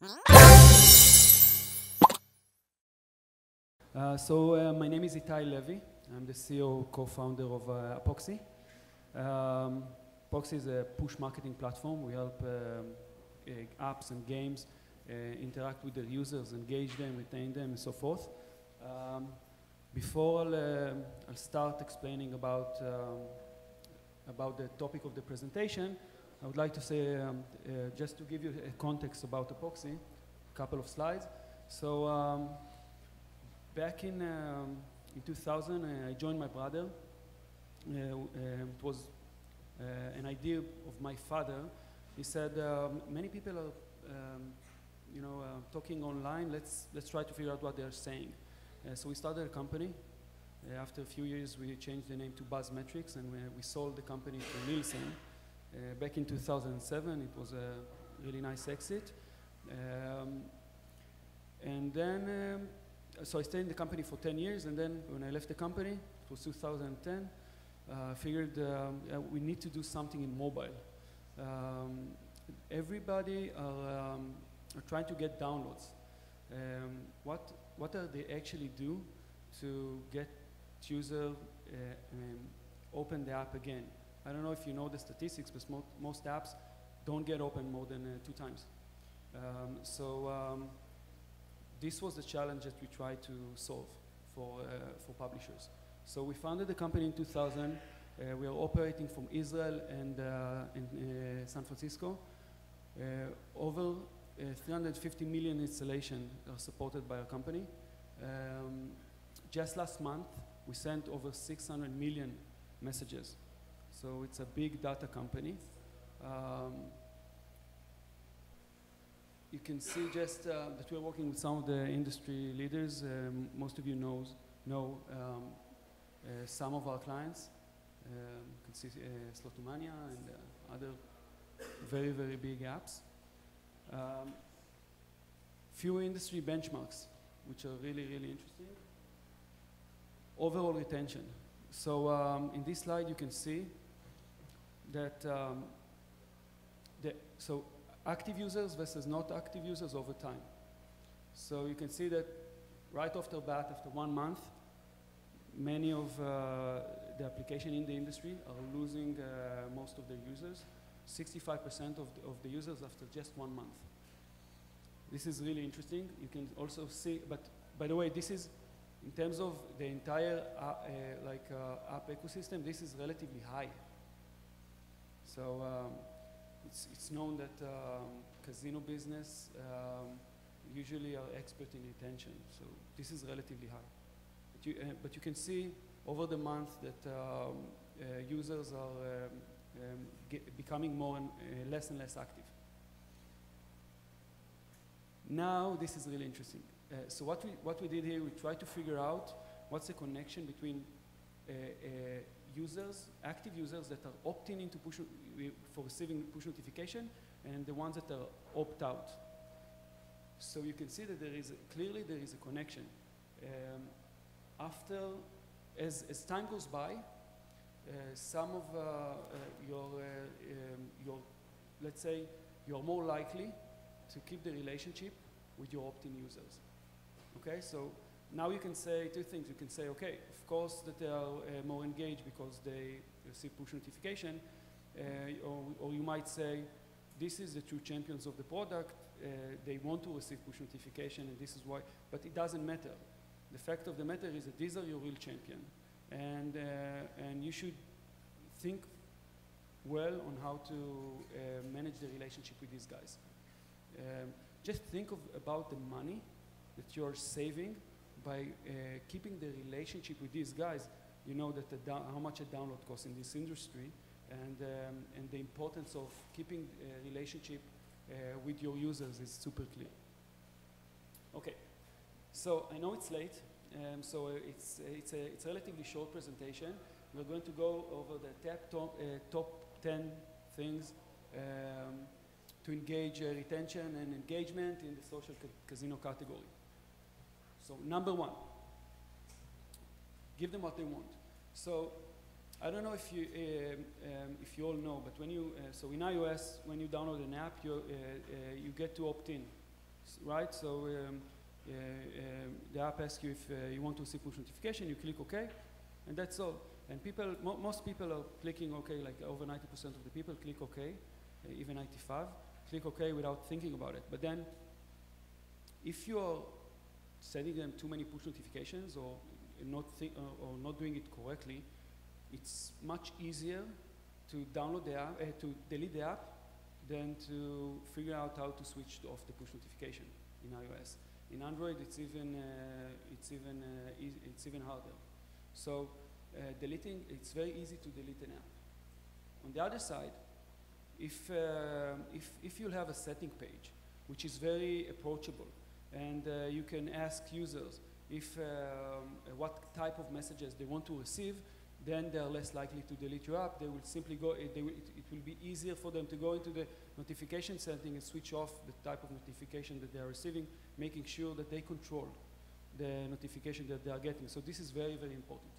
My name is Itay LEVY. I'm the CEO, co-founder of Epoxy. Epoxy is a push marketing platform. We help apps and games interact with their users, engage them, retain them, and so forth. Before I'll start explaining about the topic of the presentation, I would like to say, just to give you a context about Epoxy, a couple of slides. So back in 2000, I joined my brother. It was an idea of my father. He said, many people are talking online. Let's try to figure out what they're saying. So we started a company. After a few years, we changed the name to BuzzMetrics, and we sold the company to Nielsen. Back in 2007, it was a really nice exit. And then, so I stayed in the company for 10 years, and then when I left the company, it was 2010, I figured we need to do something in mobile. Everybody are trying to get downloads. What are they actually do to get user open the app again? I don't know if you know the statistics, but most apps don't get open more than 2 times. This was the challenge that we tried to solve for publishers. So we founded the company in 2000. We are operating from Israel and San Francisco. Over 350 million installations are supported by our company. Just last month, we sent over 600 million messages. So it's a big data company. You can see just that we're working with some of the industry leaders. Most of you know some of our clients. You can see Slotomania and other very, very big apps. Few industry benchmarks, which are really, really interesting. Overall retention. So in this slide, you can see that active users versus not active users over time. So you can see that right off the bat, after 1 month, many of the applications in the industry are losing most of their users. 65% of the users after just 1 month. This is really interesting. You can also see, but by the way, this is in terms of the entire app ecosystem, this is relatively high. So it's known that casino business usually are expert in retention. So this is relatively high. But you can see over the month that users are becoming more and less active. Now this is really interesting. So what we did here, we tried to figure out what's the connection between users, active users that are opting into for receiving push notification, and the ones that are opt out. So you can see that clearly there is a connection. As time goes by, some of let's say, you're more likely to keep the relationship with your opt-in users. Okay, so now you can say 2 things. You can say, okay, of course that they are more engaged because they receive push notification, or you might say, this is the true champions of the product. They want to receive push notification, and this is why. But it doesn't matter. The fact of the matter is that these are your real champion, and you should think well on how to manage the relationship with these guys. Just think about the money that you're saving by keeping the relationship with these guys. You know that how much a download costs in this industry, and the importance of keeping a relationship with your users is super clear. Okay, so I know it's late, so it's a relatively short presentation. We're going to go over the top 10 things to engage retention and engagement in the social casino category. So number 1, give them what they want. So I don't know if you all know, but when you so in iOS, when you download an app, you get to opt in. right? So the app asks you if you want to receive push notification, you click OK, and that's all. And people, most people are clicking OK, like over 90% of the people click OK, even 95, click OK without thinking about it. But then, if you're sending them too many push notifications or not doing it correctly, it's much easier to download the app, to delete the app, than to figure out how to switch off the push notification in iOS. In Android, it's even harder. So it's very easy to delete an app. On the other side, if you'll have a setting page, which is very approachable, and you can ask users if what type of messages they want to receive, then they're less likely to delete your app. They will simply go, it will be easier for them to go into the notification setting and switch off the type of notification that they are receiving, making sure that they control the notification that they are getting. So this is very, very important.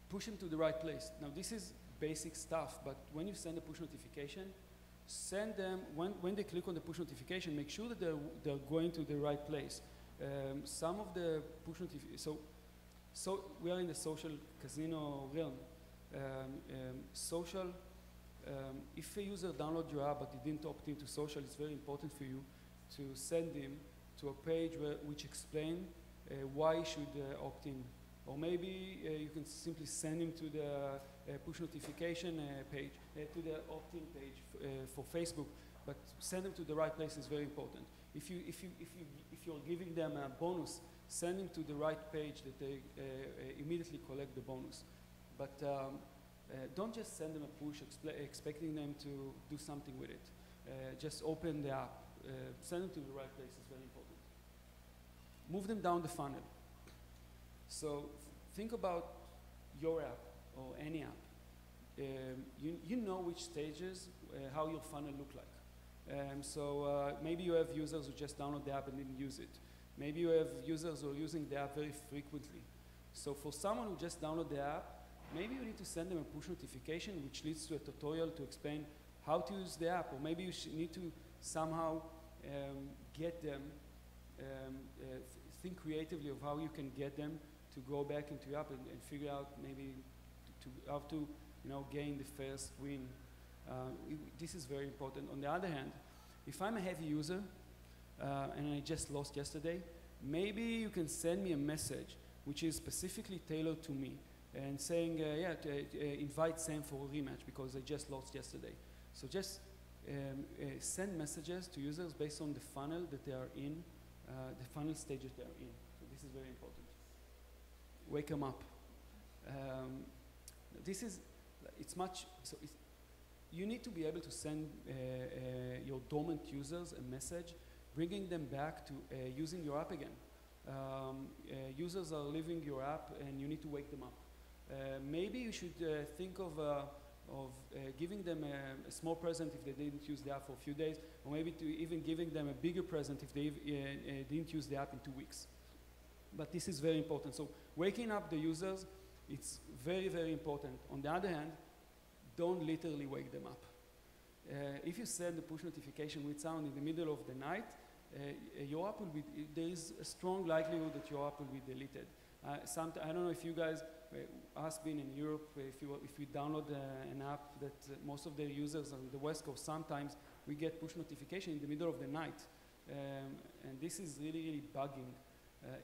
Push them to the right place. Now this is basic stuff, but when you send a push notification, send them, when they click on the push notification, make sure that they're going to the right place. Some of the push notifications, so we are in the social casino realm. If a user downloads your app but he didn't opt into social, it's very important for you to send him to a page which explains why he should opt in. Or maybe you can simply send him to the push notification page, to the opt-in page for Facebook, but send them to the right place is very important. If you're giving them a bonus, send them to the right page that they immediately collect the bonus. But don't just send them a push expecting them to do something with it. Just open the app. Send them to the right place is very important. Move them down the funnel. So think about your app or any app. You know which stages, how your funnel look like. Maybe you have users who just download the app and didn't use it. Maybe you have users who are using the app very frequently. So for someone who just downloaded the app, maybe you need to send them a push notification which leads to a tutorial to explain how to use the app, or maybe you need to somehow get them, think creatively of how you can get them to go back into your app and figure out maybe how to gain the first win. This is very important. On the other hand, if I'm a heavy user and I just lost yesterday, maybe you can send me a message which is specifically tailored to me and saying, invite Sam for a rematch because I just lost yesterday. So just send messages to users based on the funnel that they are in, the funnel stages they are in. So this is very important. Wake them up. You need to be able to send your dormant users a message, bringing them back to using your app again. Users are leaving your app and you need to wake them up. Maybe you should think of giving them a small present if they didn't use the app for a few days, or maybe to even giving them a bigger present if they didn't use the app in 2 weeks. But this is very important. So waking up the users, it's very, very important. On the other hand, don't literally wake them up. If you send the push notification with sound in the middle of the night, your app will be, there is a strong likelihood that your app will be deleted. I don't know if you guys, us being in Europe, if you download an app that most of the users on the West Coast, sometimes we get push notification in the middle of the night. And this is really, really bugging.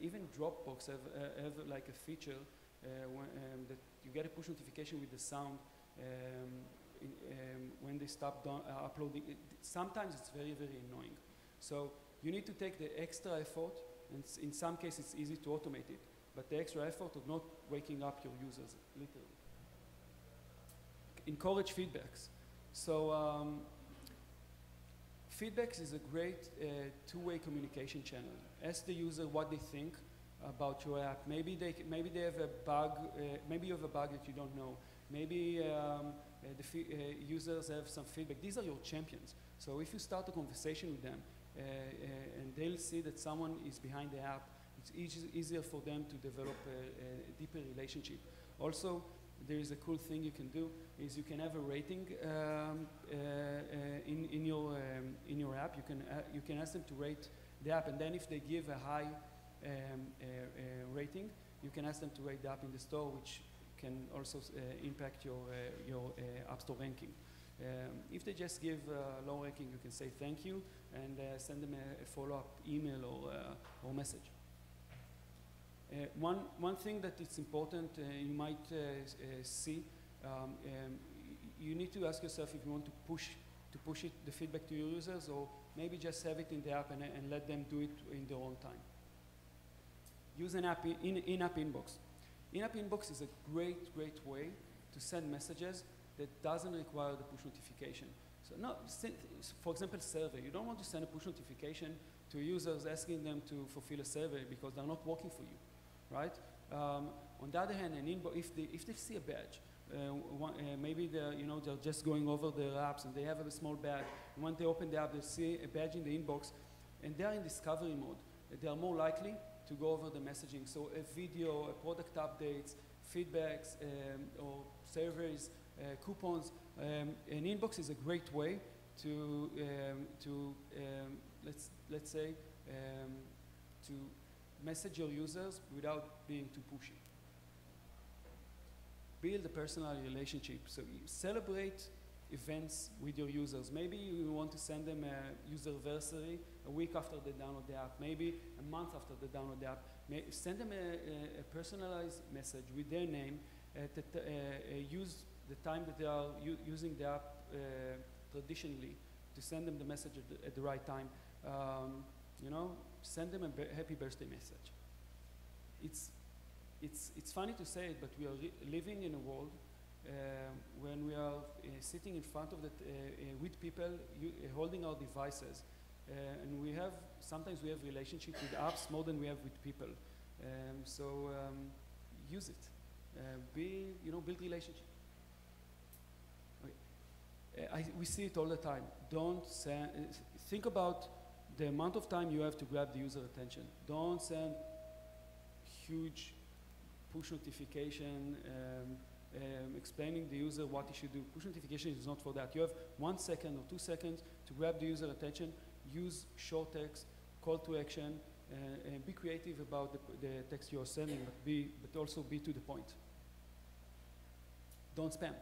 Even Dropbox have like a feature that you get a push notification with the sound when they stop uploading. Sometimes it's very, very annoying. So you need to take the extra effort, and in some cases it's easy to automate it, but the extra effort of not waking up your users, literally. Encourage feedbacks. So feedbacks is a great two-way communication channel. Ask the user what they think about your app. Maybe they have a bug. Maybe you have a bug that you don't know. Maybe users have some feedback. These are your champions. So if you start a conversation with them and they'll see that someone is behind the app, it's easier for them to develop a deeper relationship. Also, there is a cool thing you can do, is you can have a rating in your app. You can ask them to rate the app, and then if they give a high rating, you can ask them to rate the app in the store, which can also impact your App Store ranking. If they just give low ranking, you can say thank you and send them a follow-up email or message. One thing that it's important, you might see, you need to ask yourself if you want to push the feedback to your users, or maybe just have it in the app and let them do it in their own time. Use an app in-app inbox. In-app inbox is a great way to send messages that doesn't require the push notification. So no, for example, survey. You don't want to send a push notification to users asking them to fulfill a survey because they're not working for you, right? On the other hand, an inbox, if they see a badge, maybe they're just going over their apps and they have a small badge, and when they open the app, they see a badge in the inbox, and they're in discovery mode. They are more likely to go over the messaging. So a video, product updates, feedbacks, or surveys, coupons. An inbox is a great way to let's say to message your users without being too pushy. Build a personal relationship. So you celebrate events with your users. Maybe you want to send them a userversary a week after they download the app, maybe a month after they download the app. Send them a personalized message with their name. Use the time that they are using the app traditionally to send them the message at the right time. Send them a happy birthday message. It's funny to say it, but we are living in a world when we are sitting in front of with people, holding our devices, and sometimes we have relationship with apps more than we have with people. So use it. Build relationship. Okay. We see it all the time. Think about the amount of time you have to grab the user attention. Don't send huge push notification explaining the user what he should do. Push notification is not for that. You have 1 second or 2 seconds to grab the user attention. Use short text, call to action, and be creative about the text you are sending, but also be to the point. Don't spam.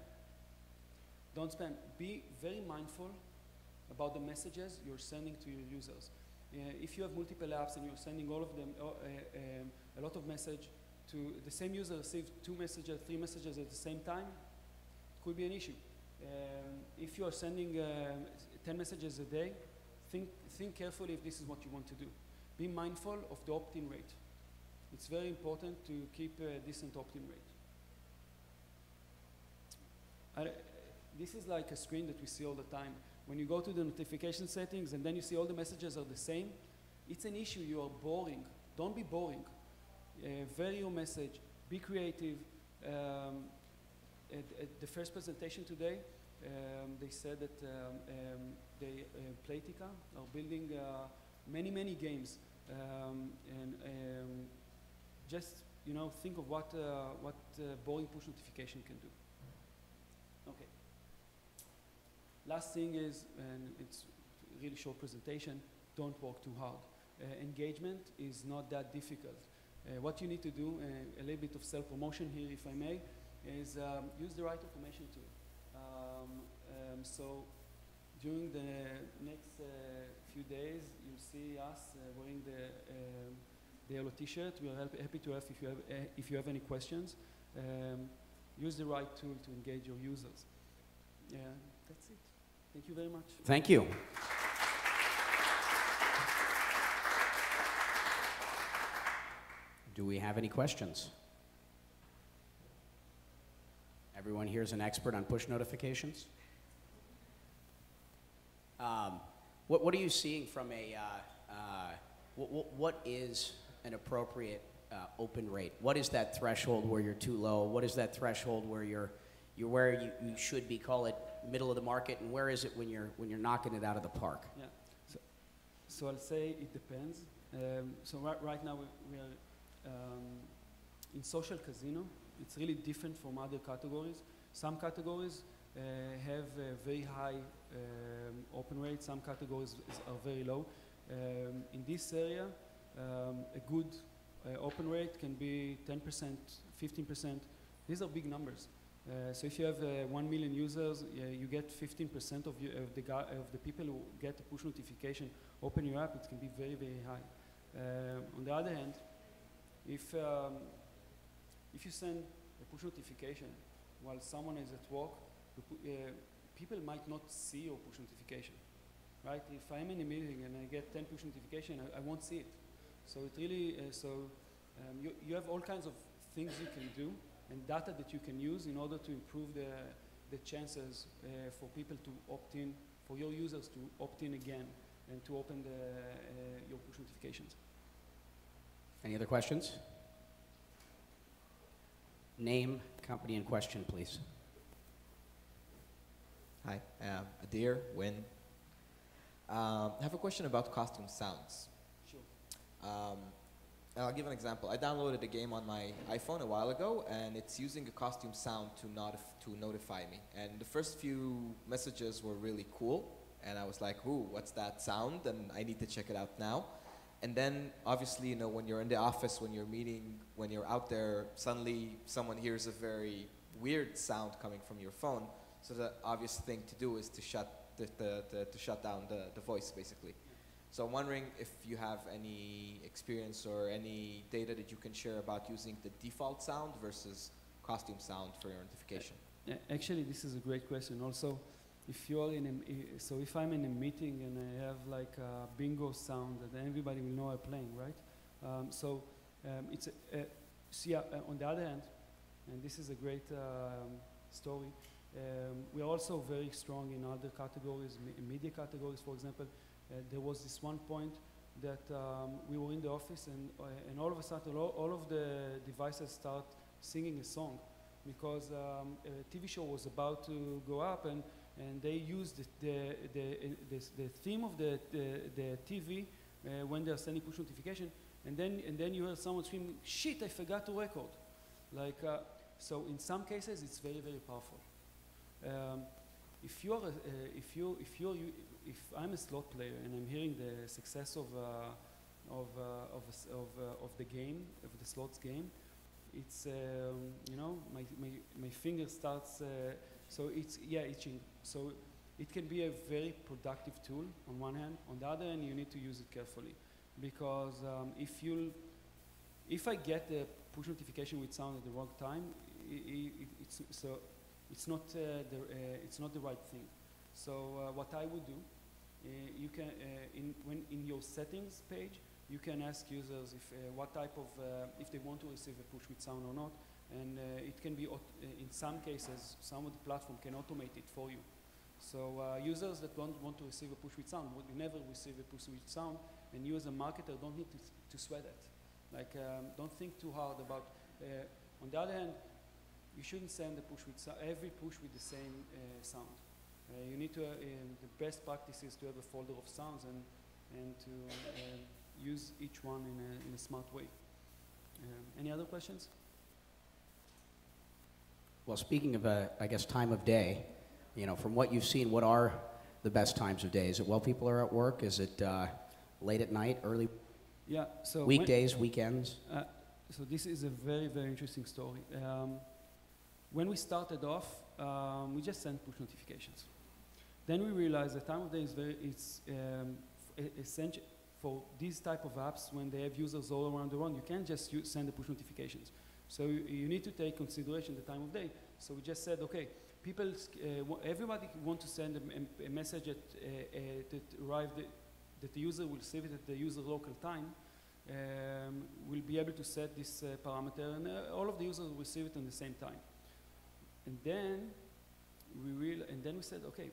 Don't spam. Be very mindful about the messages you're sending to your users. If you have multiple apps and you're sending all of them a lot of message to the same user, receive 2 messages, 3 messages at the same time, it could be an issue. If you are sending 10 messages a day, think carefully if this is what you want to do. Be mindful of the opt-in rate. It's very important to keep a decent opt-in rate. This is like a screen that we see all the time. When you go to the notification settings and then you see all the messages are the same, it's an issue. You are boring. Don't be boring. Vary your message. Be creative. At the first presentation today, they said that Playtika are building many games, and just think of what boring push notification can do. Okay. Last thing is, and it's a really short presentation, don't work too hard. Engagement is not that difficult. What you need to do, a little bit of self-promotion here, if I may, is use the right automation tool. So during the next few days, you'll see us wearing the yellow t-shirt. We are happy to help if you have any questions. Use the right tool to engage your users. Yeah, that's it. Thank you very much. Thank you. Do we have any questions? Everyone here is an expert on push notifications. What are you seeing from a, what is an appropriate open rate? What is that threshold where you're too low? What is that threshold where you're where you should be, call it middle of the market, and where is it when you're knocking it out of the park? Yeah, so I'll say it depends. So right now we are in social casino. it's really different from other categories. Some categories have a very high open rate. Some categories are very low. In this area, a good open rate can be 10%, 15%. These are big numbers. So if you have 1 million users, you get 15% of the people who get a push notification open your app. It can be very, very high. On the other hand, if you send a push notification while someone is at work, people might not see your push notification, right? If I'm in a meeting and I get 10 push notifications, I won't see it. So it really, you have all kinds of things you can do and data that you can use in order to improve the chances for people to opt in, for your users to opt in again and to open your push notifications. Any other questions? Name, company in question, please. Hi, Adir, Win. I have a question about costume sounds. Sure. I'll give an example. I downloaded a game on my iPhone a while ago, and it's using a costume sound to notify me. And the first few messages were really cool, and I was like, ooh, what's that sound? And I need to check it out now. And then, obviously, you know, when you're in the office, when you're meeting, when you're out there, suddenly someone hears a very weird sound coming from your phone. So the obvious thing to do is to shut down the voice, basically. So I'm wondering if you have any experience or any data that you can share about using the default sound versus costume sound for your notification. Actually, this is a great question. Also, if you're if I'm in a meeting and I have like a bingo sound, then everybody will know I'm playing, right? On the other hand, and this is a great story, we are also very strong in other categories, media categories, for example. There was this one point that we were in the office and all of a sudden all of the devices start singing a song because a TV show was about to go up and they used the theme of the TV when they're sending push notification and then you hear someone screaming, shit, I forgot to record. Like, so in some cases it's very, very powerful. If I'm a slot player and I'm hearing the success of the game, of the slots game, it's you know, my finger starts so it's itching. So it can be a very productive tool on one hand. On the other hand, you need to use it carefully because if I get a push notification with sound at the wrong time, it's not the right thing. So what I would do, you can in your settings page, you can ask users if what type of if they want to receive a push with sound or not, and it can be in some cases some of the platform can automate it for you. So users that don't want to receive a push with sound would never receive a push with sound, and you as a marketer don't need to sweat it. Like don't think too hard about. On the other hand, you shouldn't send a push with every push with the same sound. You need to, the best practice is to have a folder of sounds and to use each one in a smart way. Any other questions? Well, speaking of, I guess, time of day, you know, from what you've seen, what are the best times of day? Is it while people are at work? Is it late at night, early? Yeah, so weekdays, weekends? So this is a very, very interesting story. When we started off, we just sent push notifications. Then we realized the time of day is it's essential for these type of apps when they have users all around the world. You can't just send the push notifications. So you need to take consideration the time of day. So we just said, okay, people, everybody want to send a message that arrived, that the user will receive it at the user local time. Will be able to set this parameter, and all of the users will receive it at the same time. And then we said, okay,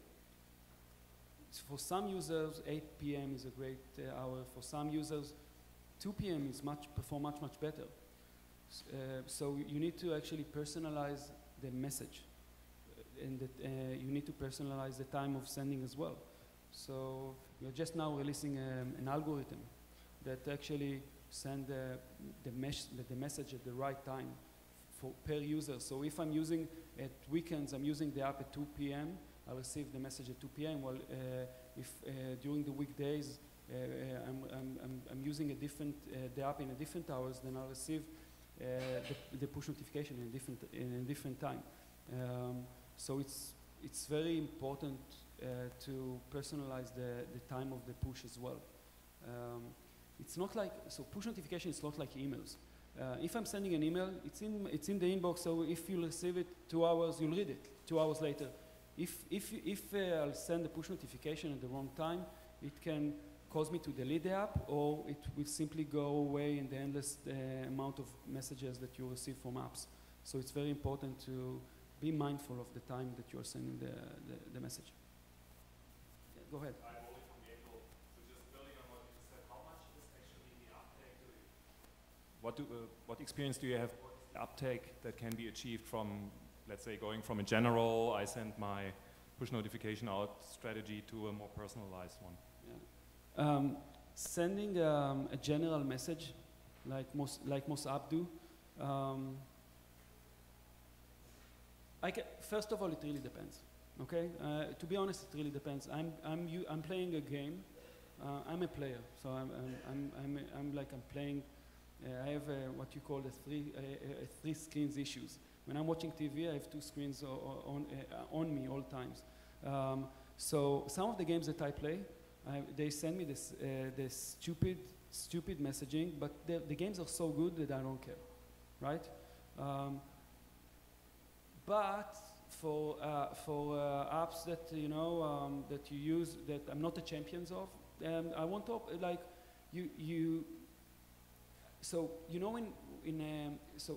so for some users, 8 p.m. is a great hour. For some users, 2 p.m. is perform much better. So you need to actually personalize the message, and you need to personalize the time of sending as well. So we are just now releasing an algorithm that actually send the message at the right time per user. So if I'm using at weekends, I'm using the app at 2 p.m., I'll receive the message at 2 p.m. Well, if during the weekdays I'm using the app in a different hours, then I'll receive the push notification in a different time. So it's very important to personalize the time of the push as well. It's not like, so push notification is not like emails. If I'm sending an email, it's in the inbox, so if you receive it 2 hours, you'll read it 2 hours later. If I'll send a push notification at the wrong time, it can cause me to delete the app, or it will simply go away in the endless amount of messages that you receive from apps. So it's very important to be mindful of the time that you're sending the message. Yeah, go ahead. I'm only from April, so just building on what you said, how much is actually the uptake? What experience do you have? What is the uptake that can be achieved from, let's say, going from a general, I send my push notification out strategy to a more personalized one? Yeah. Sending a general message, like most apps do, first of all, it really depends. Okay, to be honest, it really depends. I'm playing a game. I'm a player, so I'm playing. I have what you call three screens issues. When I'm watching TV, I have 2 screens on me all times. So some of the games that I play, they send me this stupid messaging, but the games are so good that I don't care, right? But for apps that that you use that I'm not a champion of, I want to So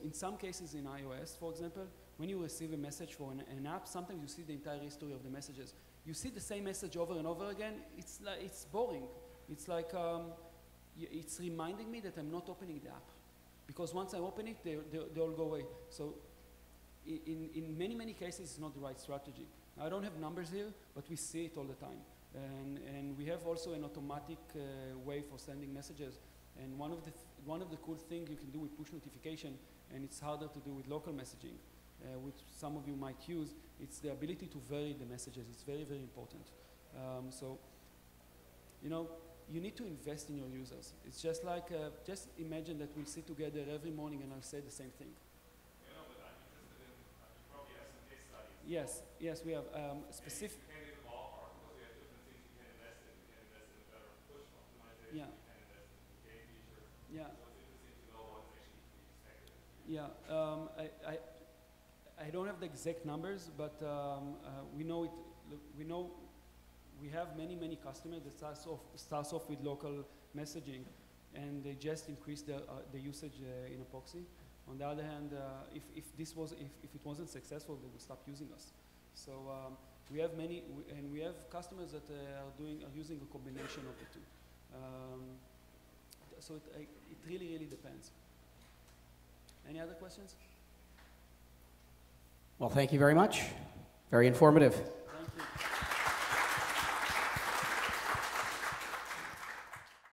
in some cases in iOS, for example, when you receive a message for an app, sometimes you see the entire history of the messages. You see the same message over and over again. It's boring. It's like it's reminding me that I'm not opening the app, because once I open it, they all go away. So in many cases, it's not the right strategy. I don't have numbers here, but we see it all the time, and we have also an automatic way for sending messages. And one of the cool things you can do with push notification, and it's harder to do with local messaging, which some of you might use, it's the ability to vary the messages. It's very, very important. So, you need to invest in your users. It's just like, just imagine that we'll sit together every morning and I'll say the same thing. But I'm interested in, you probably have some case studies. Yes, we have specific. You can give a ballpark, because we have different things you can invest in. You can invest in a better push optimization. Yeah. You can invest in game features. Yeah. So it's interesting to know what is actually to be expected. Yeah, I don't have the exact numbers, but we know it. We have many customers that starts off with local messaging, and they just increase the usage in Epoxy. On the other hand, if it wasn't successful, they would stop using us. So we have and we have customers that are using a combination of the two. So it really depends. Any other questions? Well, thank you very much. Very informative.